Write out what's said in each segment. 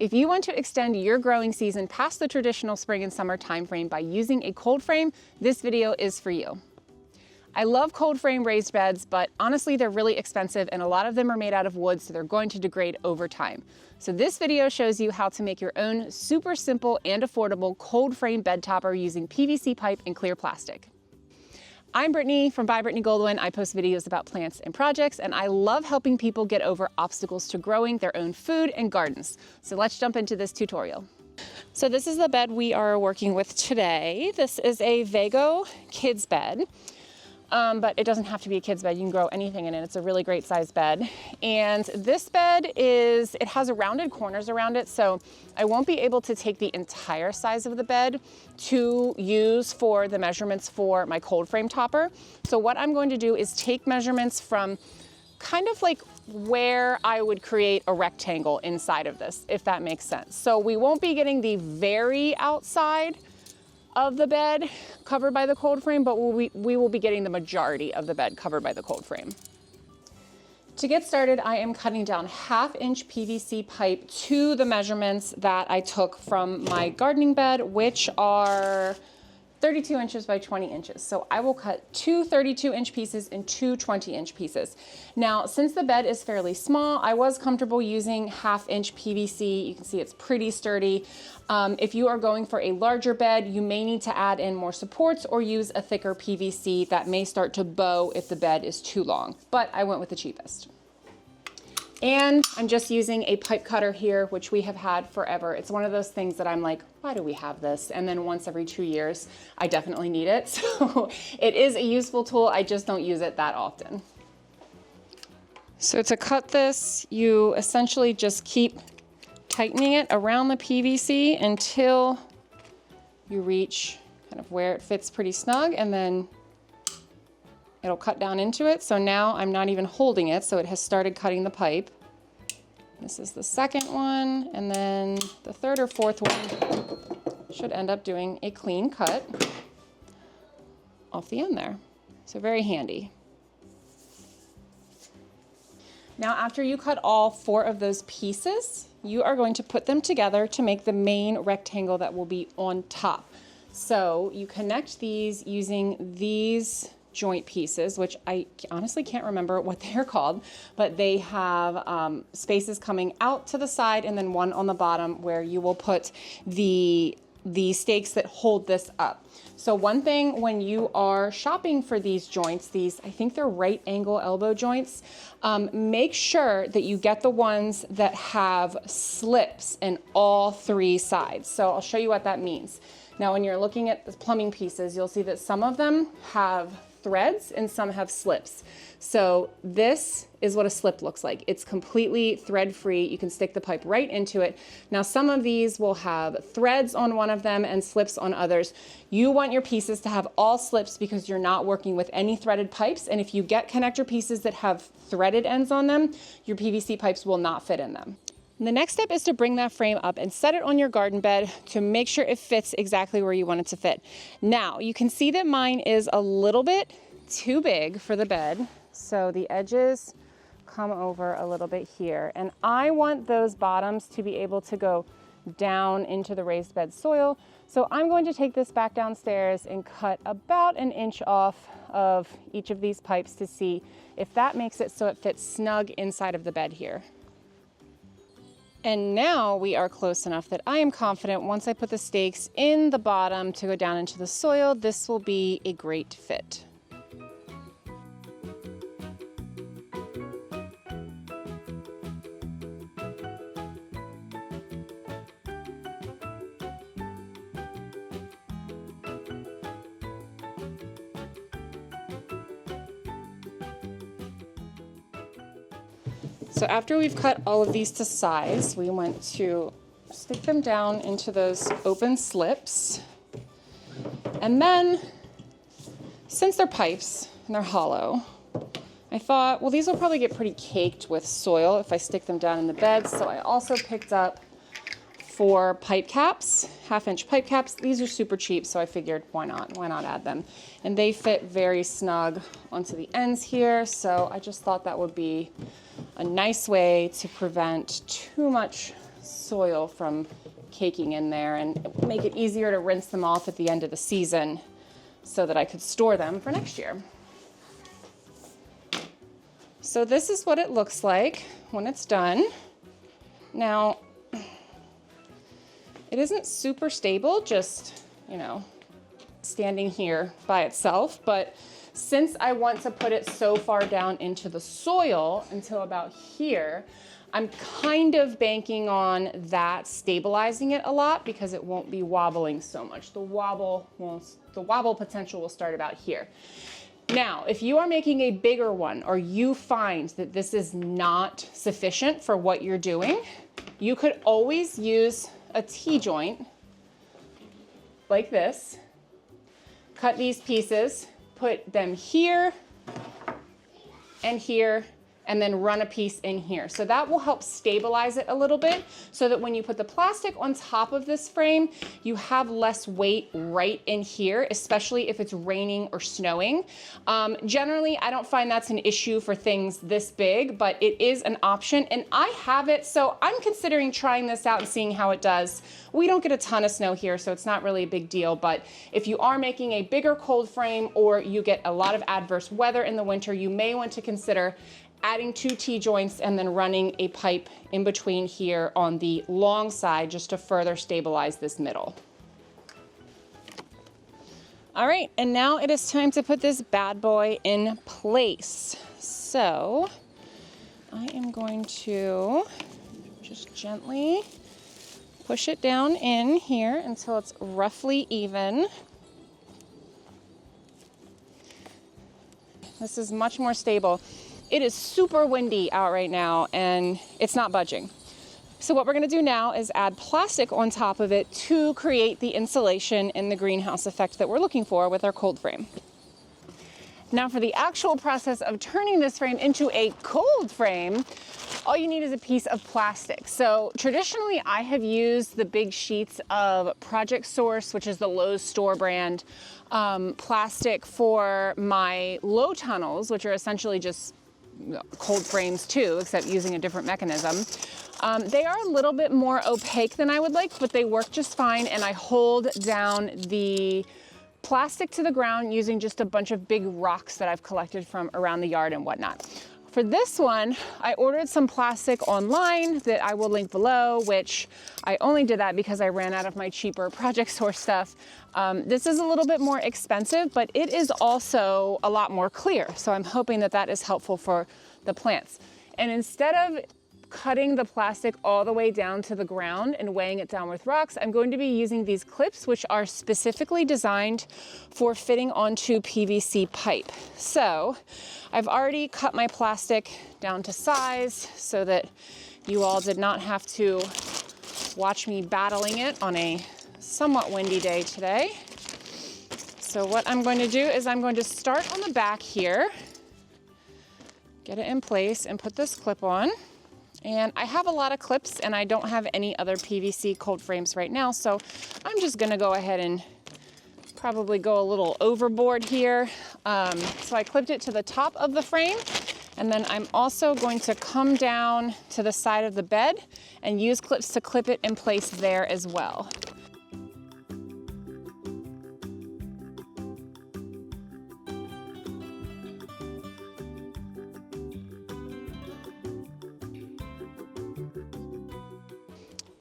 If you want to extend your growing season past the traditional spring and summer time frame by using a cold frame, this video is for you. I love cold frame raised beds, but honestly, they're really expensive and a lot of them are made out of wood, so they're going to degrade over time. So this video shows you how to make your own super simple and affordable cold frame bed topper using PVC pipe and clear plastic. I'm Brittany from By Brittany Goldwyn. I post videos about plants and projects, and I love helping people get over obstacles to growing their own food and gardens. So let's jump into this tutorial. So this is the bed we are working with today. This is a Vago kids bed. But it doesn't have to be a kid's bed. You can grow anything in it. It's a really great size bed. And this bed it has rounded corners around it, so I won't be able to take the entire size of the bed to use for the measurements for my cold frame topper. So what I'm going to do is take measurements from kind of like where I would create a rectangle inside of this, if that makes sense. So we won't be getting the very outside of the bed covered by the cold frame, but we will be getting the majority of the bed covered by the cold frame. To get started, I am cutting down 1/2 inch PVC pipe to the measurements that I took from my gardening bed, which are 32 inches by 20 inches. So I will cut 2 32-inch pieces and 2 20-inch pieces. Now, since the bed is fairly small, I was comfortable using 1/2 inch PVC. You can see it's pretty sturdy. If you are going for a larger bed, you may need to add in more supports or use a thicker PVC that may start to bow if the bed is too long, but I went with the cheapest. And I'm just using a pipe cutter here, which we have had forever. It's one of those things that I'm like, why do we have this? And then once every 2 years, I definitely need it. So it is a useful tool. I just don't use it that often. So to cut this, you essentially just keep tightening it around the PVC until you reach kind of where it fits pretty snug, and then it'll cut down into it. So now I'm not even holding it, so it has started cutting the pipe. This is the second one, and then the third or fourth one should end up doing a clean cut off the end there. So very handy. Now, after you cut all 4 of those pieces, you are going to put them together to make the main rectangle that will be on top. So you connect these using these joint pieces, which I honestly can't remember what they're called, but they have spaces coming out to the side and then one on the bottom where you will put the stakes that hold this up. So one thing when you are shopping for these joints, I think they're right angle elbow joints, make sure that you get the ones that have slips in all 3 sides. So I'll show you what that means. Now, when you're looking at the plumbing pieces, you'll see that some of them have threads and some have slips. So this is what a slip looks like. It's completely thread free. You can stick the pipe right into it. Now, some of these will have threads on one of them and slips on others. You want your pieces to have all slips because you're not working with any threaded pipes. And if you get connector pieces that have threaded ends on them, your PVC pipes will not fit in them. The next step is to bring that frame up and set it on your garden bed to make sure it fits exactly where you want it to fit. Now, you can see that mine is a little bit too big for the bed, so the edges come over a little bit here. And I want those bottoms to be able to go down into the raised bed soil. So I'm going to take this back downstairs and cut about 1 inch off of each of these pipes to see if that makes it so it fits snug inside of the bed here. And now we are close enough that I am confident once I put the stakes in the bottom to go down into the soil, this will be a great fit. So after we've cut all of these to size, we want to stick them down into those open slips. And then, since they're pipes and they're hollow, I thought, well, these will probably get pretty caked with soil if I stick them down in the bed. So I also picked up 4 pipe caps, 1/2 inch pipe caps. These are super cheap, so I figured why not add them. And they fit very snug onto the ends here. So I just thought that would be a nice way to prevent too much soil from caking in there and make it easier to rinse them off at the end of the season so that I could store them for next year. So this is what it looks like when it's done. Now, it isn't super stable, just, you know, standing here by itself, but since I want to put it so far down into the soil until about here, I'm kind of banking on that stabilizing it a lot because it won't be wobbling so much. The wobble potential will start about here. Now, if you are making a bigger one or you find that this is not sufficient for what you're doing, you could always use a T-joint like this, cut these pieces, put them here and here, and then run a piece in here. So that will help stabilize it a little bit so that when you put the plastic on top of this frame, you have less weight right in here, especially if it's raining or snowing. Generally, I don't find that's an issue for things this big, but it is an option, and I have it, so I'm considering trying this out and seeing how it does. We don't get a ton of snow here, so it's not really a big deal, but if you are making a bigger cold frame or you get a lot of adverse weather in the winter, you may want to consider adding 2 T-joints and then running a pipe in between here on the long side just to further stabilize this middle. All right, and now it is time to put this bad boy in place. So I am going to just gently push it down in here until it's roughly even. This is much more stable. It is super windy out right now and it's not budging. So what we're gonna do now is add plastic on top of it to create the insulation and the greenhouse effect that we're looking for with our cold frame. Now for the actual process of turning this frame into a cold frame, all you need is a piece of plastic. So traditionally I have used the big sheets of Project Source, which is the Lowe's store brand, plastic for my low tunnels, which are essentially just cold frames too, except using a different mechanism. They are a little bit more opaque than I would like, but they work just fine, and I hold down the plastic to the ground using just a bunch of big rocks that I've collected from around the yard and whatnot. For this one, I ordered some plastic online that I will link below, which I only did that because I ran out of my cheaper Project Source stuff. This is a little bit more expensive, but it is also a lot more clear. So I'm hoping that that is helpful for the plants. And instead of cutting the plastic all the way down to the ground and weighing it down with rocks, I'm going to be using these clips, which are specifically designed for fitting onto PVC pipe. So I've already cut my plastic down to size so that you all did not have to watch me battling it on a somewhat windy day today. So what I'm going to do is I'm going to start on the back here, get it in place, and put this clip on. And I have a lot of clips and I don't have any other PVC cold frames right now, so I'm just gonna go ahead and probably go a little overboard here. So I clipped it to the top of the frame, and then I'm also going to come down to the side of the bed and use clips to clip it in place there as well.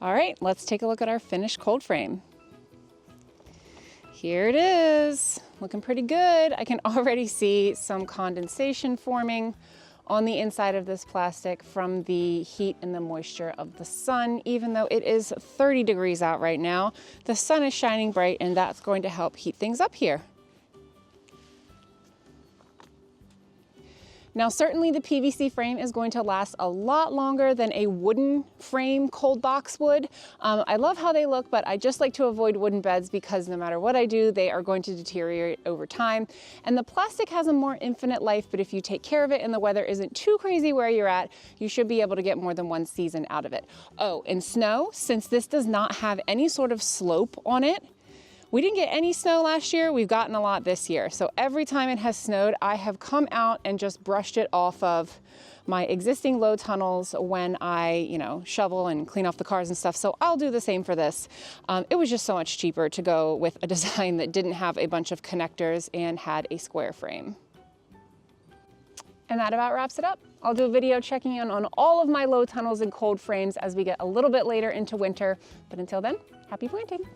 All right, let's take a look at our finished cold frame. Here it is, looking pretty good. I can already see some condensation forming on the inside of this plastic from the heat and the moisture of the sun. Even though it is 30 degrees out right now, the sun is shining bright, and that's going to help heat things up here. Now, certainly the PVC frame is going to last a lot longer than a wooden frame cold box would. I love how they look, but I just like to avoid wooden beds because no matter what I do, they are going to deteriorate over time. And the plastic has a more infinite life, but if you take care of it and the weather isn't too crazy where you're at, you should be able to get more than one season out of it. Oh, and snow, since this does not have any sort of slope on it, we didn't get any snow last year. We've gotten a lot this year. So every time it has snowed, I have come out and just brushed it off of my existing low tunnels when I, shovel and clean off the cars and stuff. So I'll do the same for this. It was just so much cheaper to go with a design that didn't have a bunch of connectors and had a square frame. And that about wraps it up. I'll do a video checking in on all of my low tunnels and cold frames as we get a little bit later into winter. But until then, happy planting.